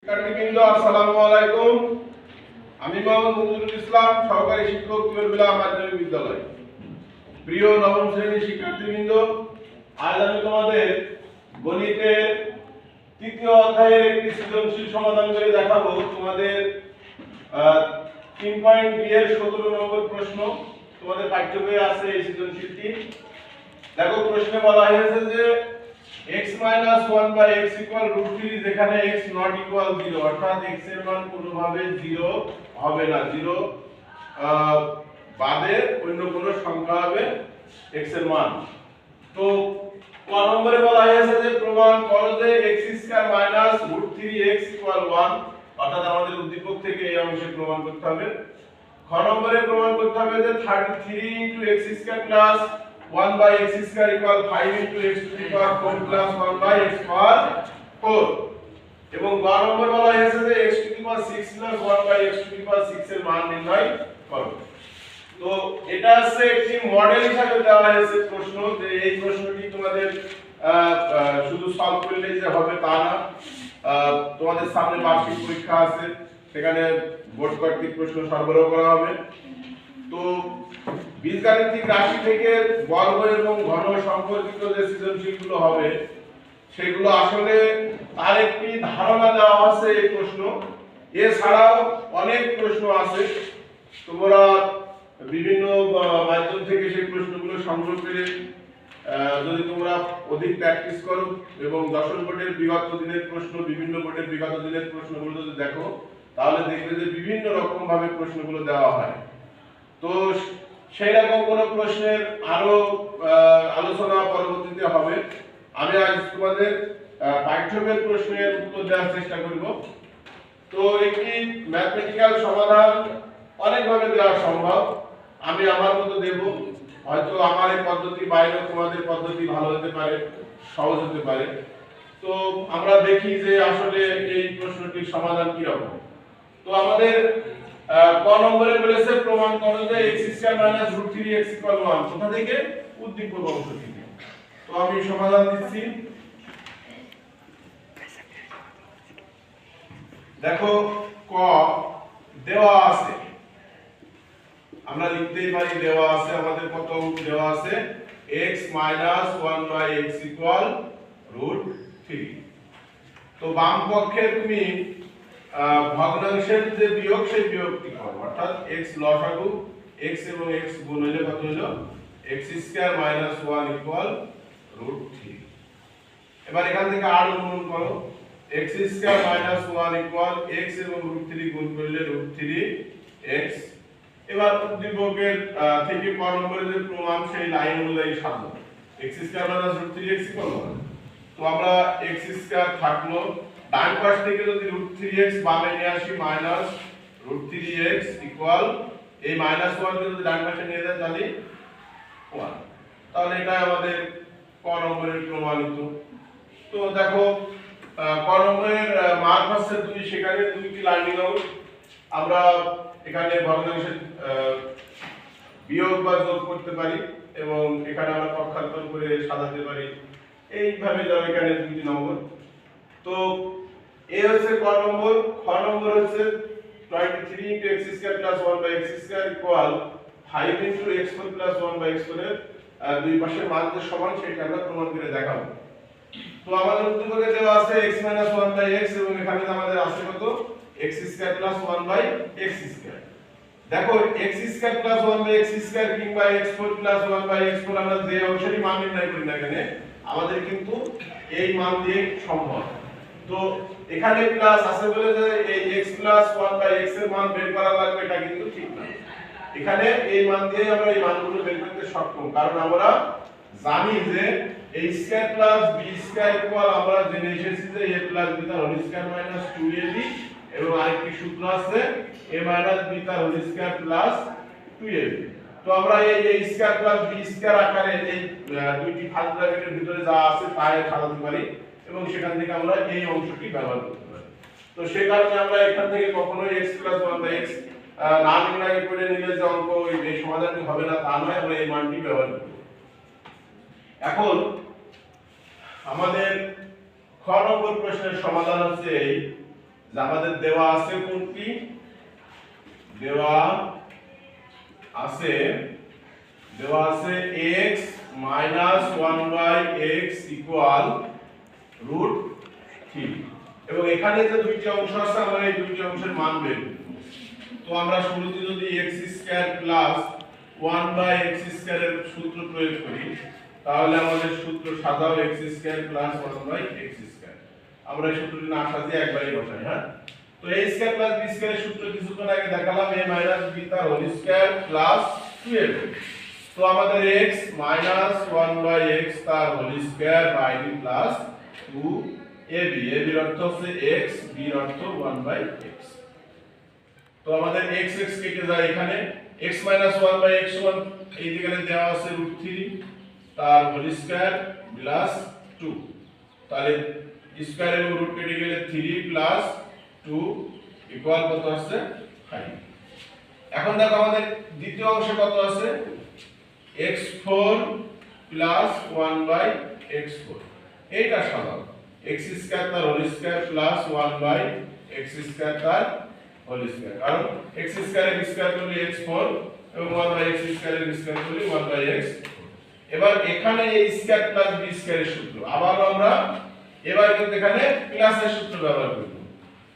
শিক্ষার্থীবৃন্দ আসসালামু আলাইকুম। আমি মোহাম্মদ নজরুল ইসলাম, সহকারী শিক্ষক কুমিল্লা মাধ্যমিক বিদ্যালয়। প্রিয় নবম শ্রেণীর শিক্ষার্থীবৃন্দ, আজ আমি তোমাদের গণিতের তৃতীয় অধ্যায়ের একটি সৃজনশীল সমাধান করে দেখাবো। তোমাদের 3.b এর 17 নম্বর প্রশ্ন তোমাদের পাঠ্য বইয়ে আছে এই সৃজনশীলটি। দেখো, প্রশ্নে বলা হয়েছে যে x - 1 by x equal √3 যেখানে x not equal 0, অর্থাৎ x এর মান কোনোভাবে 0 হবে না, 0 বাদে অন্য কোনো সংখ্যা হবে x এর মান। তো ক নম্বরে বলা হয়েছে যে প্রমাণ করো যে x² - √3x equal 1, অর্থাৎ আমাদের উদ্দীপক থেকে এই অংশে প্রমাণ করতে হবে। খ নম্বরে প্রমাণ করতে হবে যে 33 * x² plus 1 by x² equal 5 * x to the power 4 plus 1 by x power 4, এবং গ নম্বর বলা হয়েছে যে x to the power 6 plus 1 by x to the power 6 এর মান নির্ণয় করো। তো এটা আছে একটি মডেল হিসাবে দেওয়া হয়েছে প্রশ্ন, যে এই প্রশ্নটি তোমাদের শুধু সলভ করলেই যে হবে তা না। তোমাদের সামনে বার্ষিক পরীক্ষা আছে, সেখানে বোর্ড কর্তৃক প্রশ্ন সরবরাহ করা হবে। তো বীজগাণিতিক রাশি থেকে বর্গ এবং ঘন সম্পর্কিত যে সৃজনশীলগুলো হবে সেগুলো আসলে তার একটি ধারণা দেওয়া আছে এই প্রশ্ন। এছাড়াও অনেক প্রশ্ন আছে, তোমরা বিভিন্ন মাধ্যম থেকে সেই প্রশ্নগুলো সংগ্রহ করে যদি তোমরা অধিক প্র্যাকটিস করো এবং দশম বোর্ডের বিগত দিনের প্রশ্ন, বিভিন্ন বোর্ডের বিগত দিনের প্রশ্নগুলো যদি দেখো, তাহলে দেখবে যে বিভিন্ন রকম ভাবে প্রশ্নগুলো দেওয়া হয়। তো সেই রকম কোন প্রশ্নের আরো আলোচনা পরবর্তীতে হবে। আমি আজ তোমাদের পাঠ্যবইয়ের প্রশ্নের উত্তর দেওয়ার চেষ্টা করব। তো একটি ম্যাথমেটিক্যাল সমাধান অনেকভাবে দেওয়া সম্ভব, আমি আমার মতো দেব। হয়তো আমার এই পদ্ধতি বাইরে তোমাদের পদ্ধতি ভালো হতে পারে, সহজ হতে পারে। তো আমরা দেখি যে আসলে এই প্রশ্নটির সমাধান কি রকম। তো আমাদের ক নম্বরে বলেছে প্রমাণ করো যে x² - √3x equal 1, কোথা থেকে? উদ্দীপক অংশ থেকে। তো আমি সমাধান দিচ্ছি। দেখো, ক দেওয়া আছে, আমরা লিখতেই পারি দেওয়া আছে, আমাদের কত দেওয়া আছে? x - 1 by x equal √3। তো বাম পক্ষে তুমি ভগ্নাংশের যে বিয়োগ সেই বিয়োগটি করো, অর্থাৎ x লসাগু, x এবং x গুণ হলে কত হলো? x² - 1 equal √3। এবার এখান থেকে আর গুণ করো, x² - 1 equal x এবং √3 গুণ করলে √3x। এবার উদ্দীপকের থেকে ক নম্বরে যে প্রমাণ সেই লাইন অনুযায়ী সাজাও, x² - √3x equal 1। তো আমরা x² থাকলো, ডান পাশ থেকে যদি √3x বামে নিয়ে আসি -√3x ইকুয়াল, এই -1 কে যদি ডান পাশে নিয়ে যাই তাহলে 1। তাহলে এটা আমাদের ক নম্বরের প্রমাণিত। তো দেখো, ক নম্বরের মার্ক হচ্ছে 2, সেখানে 2টি লার্নিং আউট। আমরা এখানে ভগ্নাংশের বিয়োগ বা যোগ করতে পারি এবং এখানে আমরা পক্ষান্তর করে সাজাতে পারি, এইভাবে যাও এখানে 2টি নম্বর। তো এ হচ্ছে ক নম্বর। খ নম্বর হচ্ছে 23 * x² + 1 by x² equal 5 * x4 + 1 by x4 এর দুই পাশের মান যে সমান সেটা আমরা প্রমাণ করে দেখাবো। তো আমাদের উদ্দীপকে দেওয়া আছে x - 1 by x এবং এখানে আমাদের আছে কত? x² + 1 by x²। দেখো, x² + 1 by x² কিংবা x4 + 1 by x4 আমরা যে অংশেরই মান নির্ণয় করি না কেন, আমাদের কিন্তু এই মান দিয়ে সম্ভব। তো এখানে প্লাস আছে বলে যে এই x + 1 by x এর মান বের করা লাগবে, এটা কিন্তু ঠিক না। এখানে এই মান দিয়ে আমরা এই মানগুলো বের করতে সক্ষম, কারণ আমরা জানি যে a² + b² ইকুয়াল, আমরা জেনে এসেছি যে a + b তার হোল স্কয়ার মাইনাস 2ab, এবং আরেকটি সূত্র আছে a - b তার হোল স্কয়ার প্লাস 2ab। তো আমরা এই a² + b² আকারে এই দুইটি ফার্স্ট ব্র্যাকেটের ভিতরে যা আছে তাই সাজাতে পারি এবং সেখান থেকে আমরা এই অংশটি ব্যবহার করতে পারি। তো সেই কারণে আমরা এখান থেকে কখনোই x + 1 by x না নির্ণয় করে নিলে যে অঙ্ক এই সমাধানটি হবে না তা নয়, আমরা এই মানটি ব্যবহার করব। এখন আমাদের খ নম্বর প্রশ্নের সমাধান হচ্ছে এই যে আমাদের দেওয়া আছে কোনটি, দেওয়া আছে x মাইনাস 1/x ইকুয়াল √3 এবং এখানে যে দুইটি অংশ আছে আমরা এই দুইটি অংশের মান বের করব। তো আমরা শুরুতে যদি x square plus 1/x square এর সূত্র প্রয়োগ করি তাহলে আমাদের সূত্র সাজাও x square plus 1/x square. আমরা এই সূত্রটি না সাজিয়ে একবারই বসাই। হ্যাঁ, তো a square plus b square এর সূত্র কিছুক্ষণ আগে দেখালাম, a মাইনাস b তার হোল স্কয়ার প্লাস 2ab। তো আমাদের x মাইনাস 1/x তার whole square by b plus 2ab। ab এর অর্থ হচ্ছে x, b এর অর্থ 1/x। তো আমাদের x x কেটে যায়, এখানে x মাইনাস 1/x সমান এই দিকে দেওয়া আছে √3 তার হোল স্কয়ার প্লাস 2। তাহলে স্কয়ার এবং রুট কেটে গেলে 3 প্লাস 2 ইকুয়াল কত আছে 5। এখন দেখো আমাদের দ্বিতীয় অংশে কত আছে, x4 প্লাস 1/x4। এইটা সাধারণ x স্কয়ার তার whole square plus 1/x square তার হোল স্কয়ার, কারণ x স্কয়ার এর স্কয়ার করলে x4 এবং 1/x স্কয়ার এর স্কয়ার করলে 1/x। এবার এখানে a square plus b square এর সূত্র আবার আমরা এবার কিন্তু এখানে প্লাসের সূত্র ব্যবহার করব।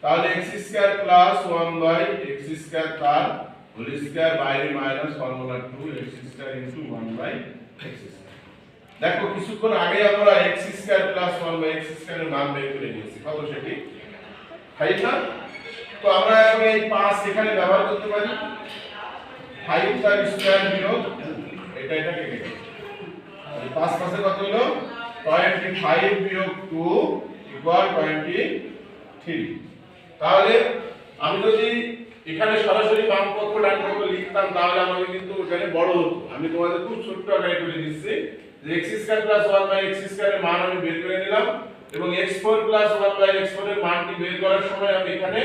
তাহলে x square plus 1/x square তার হোল স্কয়ার বাইরে minus formula 2x square into 1/x square. দেখো কিছুক্ষণ আগে আমরা x square plus 1/x square এর মান বের করে নিয়েছি, কত সেটি 5 না? তো আমরা এখন এই 5 এখানে ব্যবহার করতে পারি, 5 তার স্কয়ার বিয়োগ এটা কেটে গেল, 5 5 কত হলো 25 বিয়োগ 2 ইকুয়াল 23। তাহলে আমি যদি এখানে সরাসরি বাম পক্ষ ডান পক্ষ লিখতাম তাহলে আমাকে কিন্তু এখানে বড় হতো। আমি তোমাদের খুব ছোট্ট আকারে করে দিচ্ছি যে x square plus 1/x square এর মান আমি বের করে নিলাম এবং x4 প্লাস 1/x4 এর মানটি বের করার সময় আমি এখানে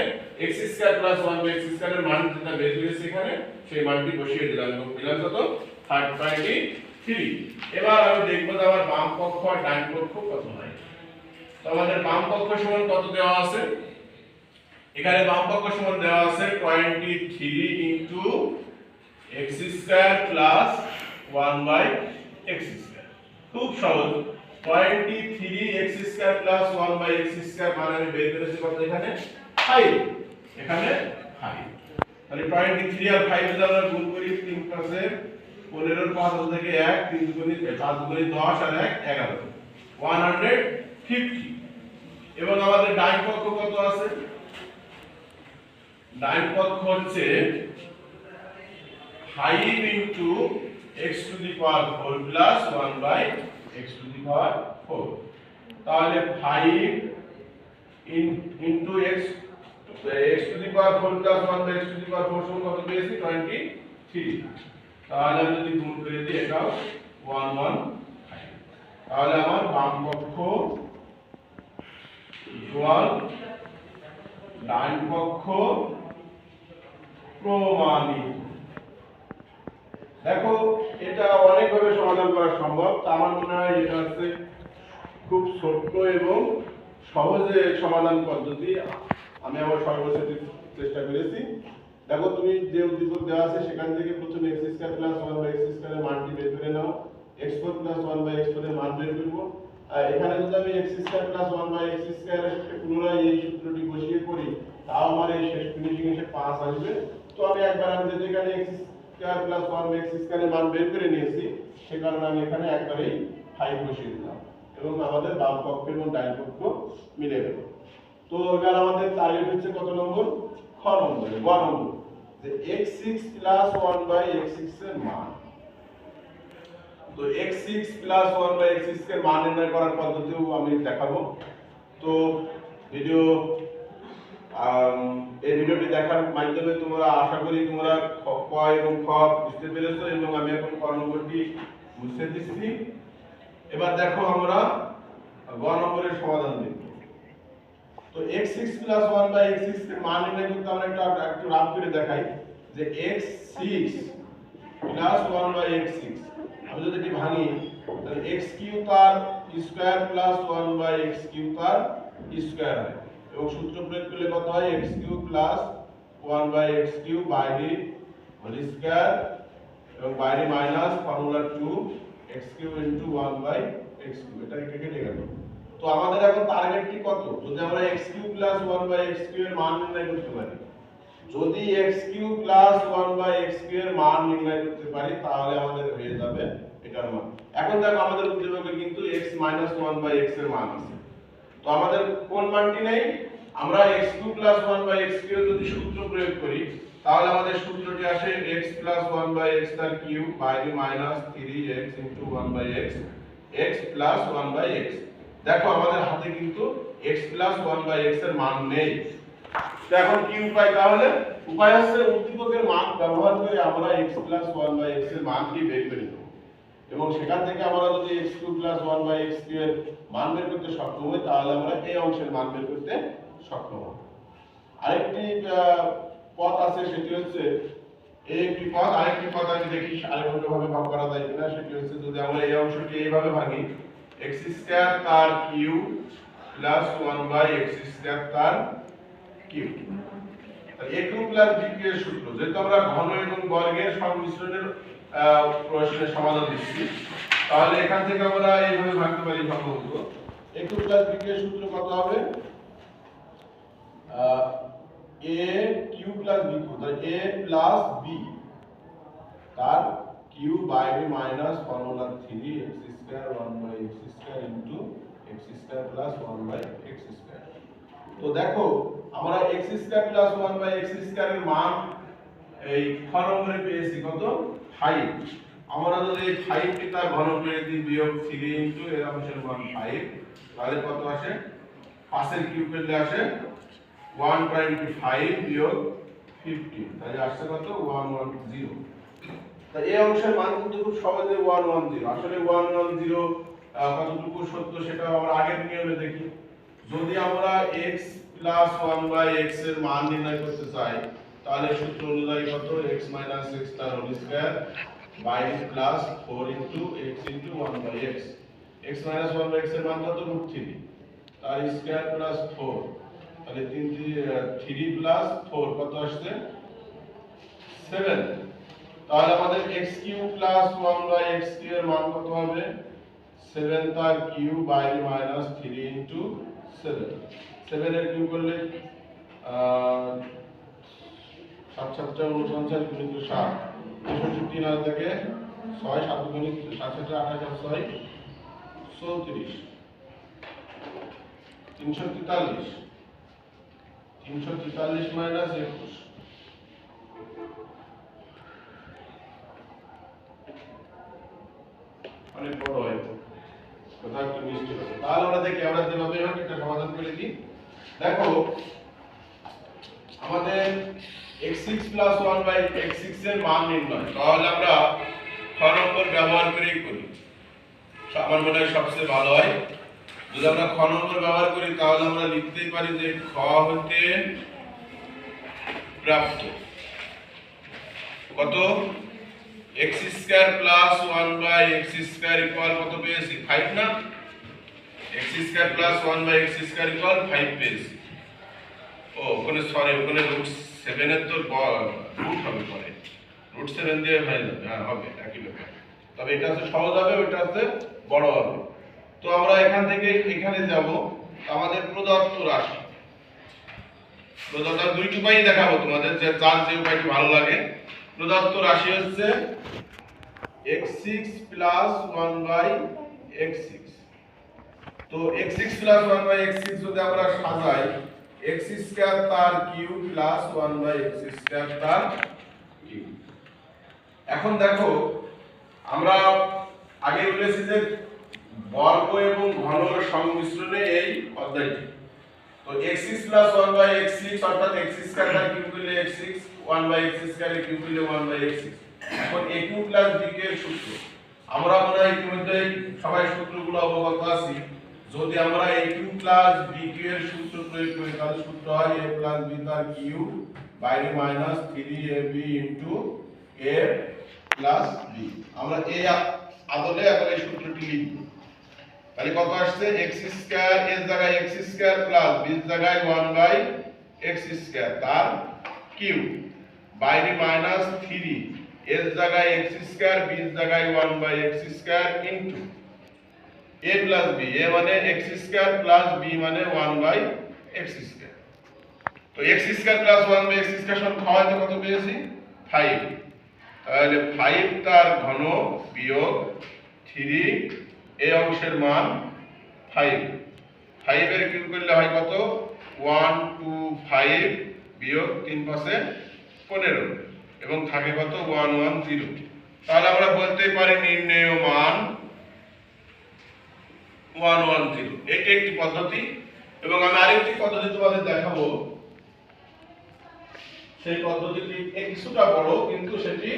x square plus 1/x square এর মান যেটা বের করেছি এখানে সেই মানটি বসিয়ে দিলাম এবং পেলাম কত 33। এবার আমি দেখব যে আমার বাম পক্ষ আর ডান পক্ষ কত হয়। তো আমাদের বাম পক্ষ সমান কত দেওয়া আছে, এখানে বাম পক্ষ সমান দেওয়া আছে 23 into x square plus 1/x square. খুব সহজ, 23 x square plus 1/x square মানে আমি বের করেছি কত এখানে 5, এখানে 5। তাহলে 23 আর 5 যদি আমরা গুণ করি 3 পাশে 15 5 থেকে 1 3 গুণে 5 গুণে 10 আর 1 11 150। এবং আমাদের ডান পক্ষ কত আছে, ডান পক্ষ হচ্ছে 5 into x to the power 4 plus 1/x to the power 4। তাহলে 5 into x to the power 4 plus 1/x to the power 4 সমান কত পেয়েছি 23। তাহলে আমি যদি গুণ করে দিই এটাও 115। তাহলে আমার বাম পক্ষ ইকুয়াল ডান পক্ষ প্রমাণিত। দেখো এটা অনেকভাবে সমাধান করা সম্ভব, তা আমার মনে হয় এটা হচ্ছে খুব ছোট্ট এবং সহজে সমাধান পদ্ধতি। আমি আমার সর্বোচ্চ চেষ্টা করেছি। দেখো তুমি যে উদ্দীপক দেওয়া আছে সেখান থেকে প্রথমে x square plus 1/x square এর মানটি বের করে নাও, x4 প্লাস 1/x4 এর মান বের করব। আর এখানে যদি আমি x square plus 1/x square এর সাথে পুনরায় এই সূত্রটি বসিয়ে করি তাও আমার এই শেষ ফিনিশিং এসে 5 আসবে। তো আমি একবার আমি যেহেতু এখানে x square plus 1/x square এর মান বের করে নিয়েছি সে কারণে আমি এখানে একবারেই 5 বসিয়ে দিলাম এবং আমাদের বাম পক্ষ এবং ডান পক্ষ মিলে গেল। তো এবার আমাদের টার্গেট হচ্ছে কত নম্বর, খ নম্বরে, গ নম্বর, যে x6 প্লাস 1/x6 এর মান। তো x6 প্লাস 1/x6 এর মান নির্ণয় করার পদ্ধতিও আমি দেখাবো। তো এই ভিডিওটি দেখার মাধ্যমে তোমরা আশা করি তোমরা ক এবং খ বুঝতে পেরেছো এবং আমি এখন ক নম্বরটি বুঝতে দিচ্ছি। এবার দেখো আমরা গ নম্বরের সমাধান দেখব। তো x6 প্লাস 1/x6 এর মান নির্ণয় করতে আমরা একটু রাফ করে দেখাই যে x6 প্লাস 1/x6 আমি যদি এটি ভাঙি তাহলে x কিউ তার স্কয়ার প্লাস 1/x কিউ তার স্কয়ার হয় এবং সূত্র প্রয়োগ করলে কত হয় x cube plus 1/x cube বাইরে হোল স্কয়ার এবং বাইরে minus formula 2 x cube into 1/x cube. এটা কেটে গেল। তো আমাদের এখন টার্গেটটি কত? যদি আমরা x cube plus 1/x cube এর মান নির্ণয় করতে পারি, যদি x cube plus 1/x cube এর মান নির্ণয় করতে পারি তাহলে আমাদের হয়ে যাবে এটার মান। এখন দেখো আমাদের উদ্দীপকে কিন্তু x 1/x এর মান আছে। তো আমাদের কোন মানটি নেই? আমরা x cube plus 1/x cube যদি সূত্র প্রয়োগ করি তাহলে আমাদের সূত্রটি আসে x প্লাস 1/x তার কিউব বাইরে minus 3x into 1/x x plus 1/x। দেখো আমাদের হাতে কিন্তু x প্লাস 1/x এর মান নেই। তো এখন কি উপায়? তাহলে উপায় হচ্ছে উদ্দীপকের মান ব্যবহার করে আমরা x প্লাস 1/x এর মানটি বের করে নেব এবং সেখান থেকে আমরা যদি x কিউব প্লাস 1/x এর মান বের করতে সক্ষম হই তাহলে আমরা এই অংশের মান বের করতে সক্ষম হব। আরেকটি পথ আছে, সেটি হচ্ছে এই একটি পথ। আরেকটি পথ আমি দেখি আরেকভাবে ভাগ করা যায় কিনা। সেটি হচ্ছে যদি আমরা এই অংশটি এইভাবে ভাঙি x স্কয়ার তার কিউব প্লাস 1/x স্কয়ার তার কিউব। তাহলে a cube plus b cube এর সূত্র, যেহেতু আমরা ঘন এবং বর্গের সংমিশ্রণের প্রশ্নের সমাধান দিচ্ছি তাহলে এখান থেকে আমরা এইভাবে ভাঙতে পারি সম্ভবত a cube plus b cube এর সূত্র কত হবে? a cube plus b cube, তাহলে a প্লাস b তার কিউব বাইরে minus formula 3 x square 1/x square into x square plus 1/x square. তো দেখো আমরা x square plus 1/x square এর মান এই খ নম্বরে পেয়েছি কত? 5। আমরা যদি 5 টি তার ঘন করে দিই বিয়োগ 3 ইনটু এর অংশের মান 5 তাহলে কত আসে? 5 এর কিউব করলে আসে 1/5 বিয়োগ 15, তাহলে আসছে কত? 110। তাই এই অংশের মান কিন্তু খুব সহজে 110। আসলে 110 কতটুকু সত্য সেটা আমরা আগের নিয়মে দেখি। যদি আমরা x প্লাস 1/x এর মান নির্ণয় করতে চাই তাহলে সূত্র অনুযায়ী কত? x - x তার whole square by plus 4 into x into 1/x। x - 1/x এর মান কত? √3 তার স্কয়ার প্লাস 4, তাহলে 3 প্লাস 4 কত আসছে? 7। তাহলে আমাদের x cube plus 1/x cube এর মান কত হবে? 7 তার কিউব বাইরে মাইনাস 3 ইনটু 7। 7 এর কিউব করলে 7 7 49 গুণিত 7 63 আর থেকে 6 7 গুণিত 7 7 28 আর 6 34 343 মাইনাস 21 অনেক বড় হয় তো কোথাও একটু মিষ্টি হবে। তাহলে আমরা দেখি আমরা যেভাবে হোক এটা সমাধান করে দিই। দেখো আমাদের x6 প্লাস 1/x6 এর মান নির্ণয় তাহলে আমরা খ নম্বর ব্যবহার করেই করি। আমার মনে হয় সবচেয়ে ভালো হয় যদি আমরা খ নম্বর ব্যবহার করি। তাহলে আমরা লিখতেই পারি যে খ হতে প্রাপ্ত কত? x square plus 1/x square equal কত পেয়েছি? 5 না? x square plus 1/x square equal 5 পেয়েছি। ও ওখানে সরি, ওখানে √7 এর তো রুট হবে পরে, √7 দিয়ে হয়ে যাবে। হ্যাঁ হবে, একই ব্যাপার। তবে এটা হচ্ছে সহজ হবে, ওটা হচ্ছে বড় হবে। তো আমরা এখান থেকে এখানে যাব। আমাদের প্রদত্ত রাশি, প্রদত্ত দুইটি উপায় দেখাবো তোমাদের, যে যার যে উপায়টি ভালো লাগে। প্রদত্ত রাশি হচ্ছে x6 প্লাস 1/x6। তো x6 প্লাস 1/x6 যদি আমরা সাজাই x স্কয়ার তার কিউব প্লাস 1/x স্কয়ার তার কিউব। এখন দেখো আমরা আগে বলেছি যে বর্গ এবং ঘনর সংমিশ্রণে এই অধ্যায়টি। তো x6 প্লাস 1/x6 অর্থাৎ x স্কয়ার তার কিউব করলে x6, 1/x স্কয়ার এর কিউব করলে 1/x6। এখন a কিউব প্লাস b এর সূত্র আমরা মনে হয় ইতিমধ্যে সবাই সূত্রগুলো অবগত আছি। যদি আমরা a কিউব প্লাস b এর সূত্র প্রয়োগ করি তাহলে সূত্র হয় a প্লাস b তার কিউব বাইরে minus 3ab into a plus b। আমরা এই আদলে এখন এই সূত্রটি লিখব। তাহলে কত আসছে x স্কয়ার এর জায়গায় x স্কয়ার প্লাস b এর জায়গায় 1/x স্কয়ার তার কিউব বাইরে মাইনাস 3 এর জায়গায় x স্কয়ার b এর জায়গায় 1/x square into a plus b a মানে x স্কয়ার প্লাস b মানে 1/x স্কয়ার। তো x square plus 1/x square সমান খাওয়াইতে কত পেয়েছি 5। তাহলে 5 তার ঘন বিয়োগ 3 এই অংশের মান 5 5 এর কিউব করলে হয় কত 125 বিয়োগ 3 পাশে 15 এবং থাকে কত 110। তাহলে আমরা বলতে পারি নির্ণেয় মান 110। এটি একটি পদ্ধতি এবং আমি আরেকটি পদ্ধতি তোমাদের দেখাবো। সেই পদ্ধতিটি কিছুটা বড় কিন্তু সেটি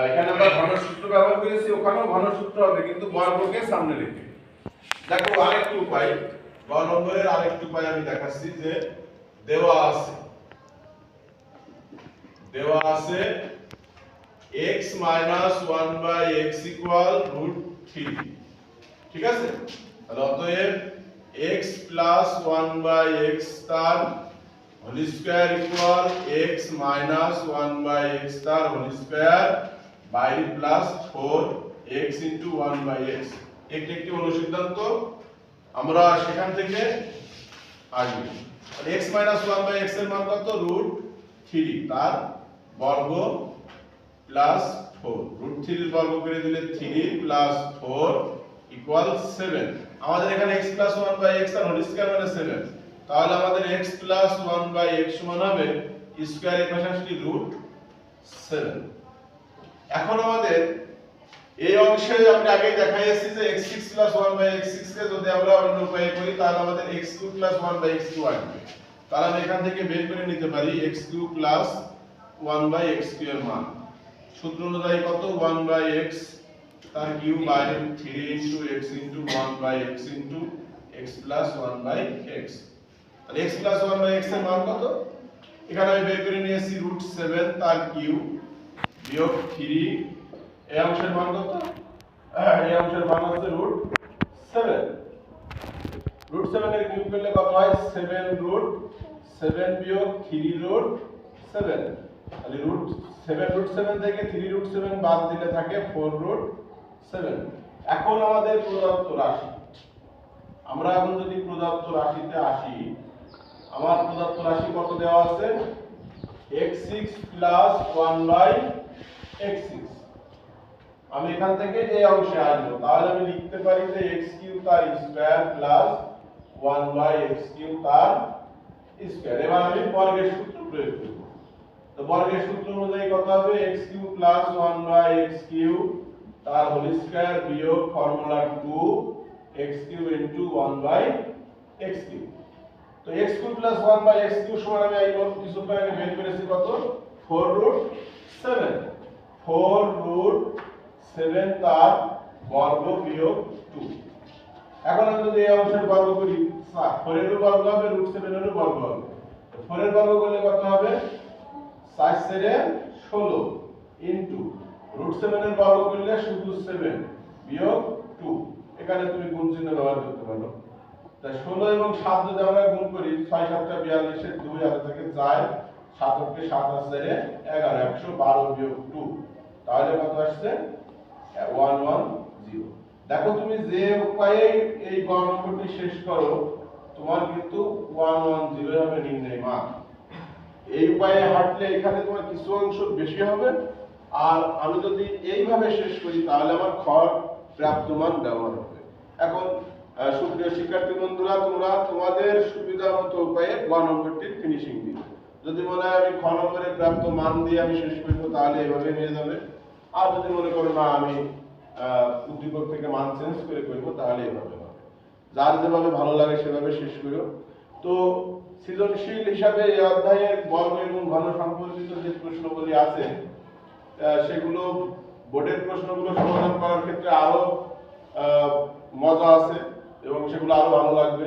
এখানে আমরা ঘনসূত্র ব্যবহার করেছি, ওখানেও ঘনসূত্র হবে কিন্তু বর্গকে সামনে রেখে। দেখো আরেকটি উপায় 9 নম্বরের আরেকটি উপায় আমি দেখাচ্ছি যে দেওয়া আছে x - 1/x √3। ঠিক আছে, তাহলে অতএব x + 1/x তার whole square equal x - 1/x তার হোল স্কয়ার বাইরে প্লাস 4x * 1/x। একটি অনুসিদ্ধান্ত আমরা সেখান থেকে আসবে। x - 1/x এর মান কত √3 তার বর্গ প্লাস 4 √3 এর বর্গ করে দিলে 3 প্লাস 4 ইকুয়াল 7। আমাদের এখানে x + 1/x তার হোল স্কয়ার মানে 7। তাহলে আমাদের x + 1/x সমান হবে স্কয়ার এর পাশে আসলে √7। এখন আমাদের এই অংশে আমরা আগেই দেখাইছি যে x6 + 1/x6 কে যদি আমরা অন্য উপায়ে করি তাহলে আমাদের x3 + 1/x2 আসবে। তাহলে আমি এখান থেকে বের করে নিতে পারি x3 + 1/x2 এর মান। সূত্র অনুযায়ী কত 1/x তার কিউব বাইরে 3 * x * 1/x * x + 1/x। তাহলে x + 1/x এর মান কত এখানে আমি বের করে নিয়েছি √7 তার কিউব বিয়োগ 3 এই অংশের মান কত এই অংশের মান হচ্ছে √7। √7 এর কিউব করলে কত হয় 7 √7 বিয়োগ 3 √7। তাহলে √7 থেকে 3 √7 বাদ দিলে থাকে 4 √7। এখন আমাদের প্রদত্ত রাশি, আমরা এখন যদি প্রদত্ত রাশিতে আসি, আমার প্রদত্ত রাশি কত দেওয়া আছে x6 + 1/x6। আমি এখান থেকে এই অংশে আসবো, তাহলে আমি লিখতে পারি যে x3 তার স্কয়ার প্লাস 1/x3 তার স্কয়ার। এবার আমি বর্গের সূত্র প্রয়োগ করব। তো বর্গের সূত্র অনুযায়ী কত হবে x3 + 1/x3 তার হোল স্কয়ার বিয়োগ ফর্মুলা 2x3 * 1/x3। তো x3 + 1/x3 সমান আমি এই সূত্র আগে বের করেছি কত 4 √7 4 √7 তার বর্গ বিয়োগ 2। এখন আমি যদি এই অংশের বর্গ করি 4 এর বর্গ হবে √7 এর বর্গ হবে। তো 4 এর বর্গ করলে কত হবে 4 * 16 ইনটু √7 এর বর্গ করলে শুধু 7 বিয়োগ 2। এখানে তুমি গুণ চিহ্ন ব্যবহার করতে পারো। তাই 16 এবং 7 যদি আমরা গুণ করি 6 × 7 = 42 এর 2 আর থেকে 4 7 × 8 = 7 আর 4 11 112 বিয়োগ 2। তাহলে কত আসছে 110। দেখো তুমি যে উপায়ে এই গণনাটি শেষ করো তোমার কিন্তু 110 হবে নির্ণয় মান। এই উপায়ে হাঁটলে এখানে তোমার কিছু অংশ বেশি হবে, আর আমি যদি এইভাবে শেষ করি তাহলে আমার প্রাপ্ত মান ব্যবহার হবে। এখন সুপ্রিয় শিক্ষার্থী বন্ধুরা, তোমরা তোমাদের সুবিধা মতো উপায়ে গ নম্বরটির ফিনিশিং দিবে। যদি মনে হয় আমি খ নম্বরে প্রাপ্ত মান দিয়ে আমি শেষ করবো তাহলে এভাবে নিয়ে যাবে, আর যদি মনে করো না আমি উদ্দীপক থেকে মান চেঞ্জ করে করবো তাহলে এভাবে হবে। যার যেভাবে ভালো লাগে সেভাবে শেষ করো। তো সৃজনশীল হিসাবে এই অধ্যায়ের বর্গ এবং ঘন সম্পর্কিত যে প্রশ্নগুলি আছে সেগুলো বোর্ডের প্রশ্নগুলো সমাধান করার ক্ষেত্রে আরো মজা আছে এবং সেগুলো আরো ভালো লাগবে।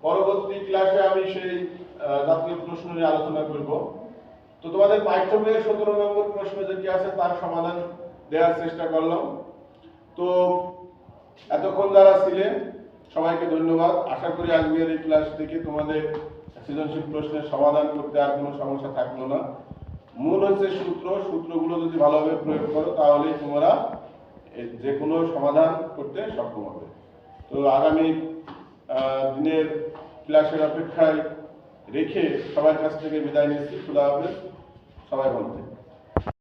পরবর্তী ক্লাসে আমি সেই জাতীয় প্রশ্ন নিয়ে আলোচনা করব। তো তোমাদের পাঠ্য বইয়ের 17 নম্বর প্রশ্ন যেটি আছে তার সমাধান দেওয়ার চেষ্টা করলাম। তো এতক্ষণ যারা ছিলেন সবাইকে ধন্যবাদ। আশা করি আজকের এই ক্লাস থেকে তোমাদের সৃজনশীল প্রশ্নের সমাধান করতে আর কোনো সমস্যা থাকলো না। মূল হচ্ছে সূত্রগুলো যদি ভালোভাবে প্রয়োগ করো তাহলেই তোমরা যে কোনো সমাধান করতে সক্ষম হবে। তো আগামী দিনের ক্লাসের অপেক্ষায় রেখে সবার কাছ থেকে বিদায় নিচ্ছি। খোদা হাফেজ, সবাই ভালো থাকবে।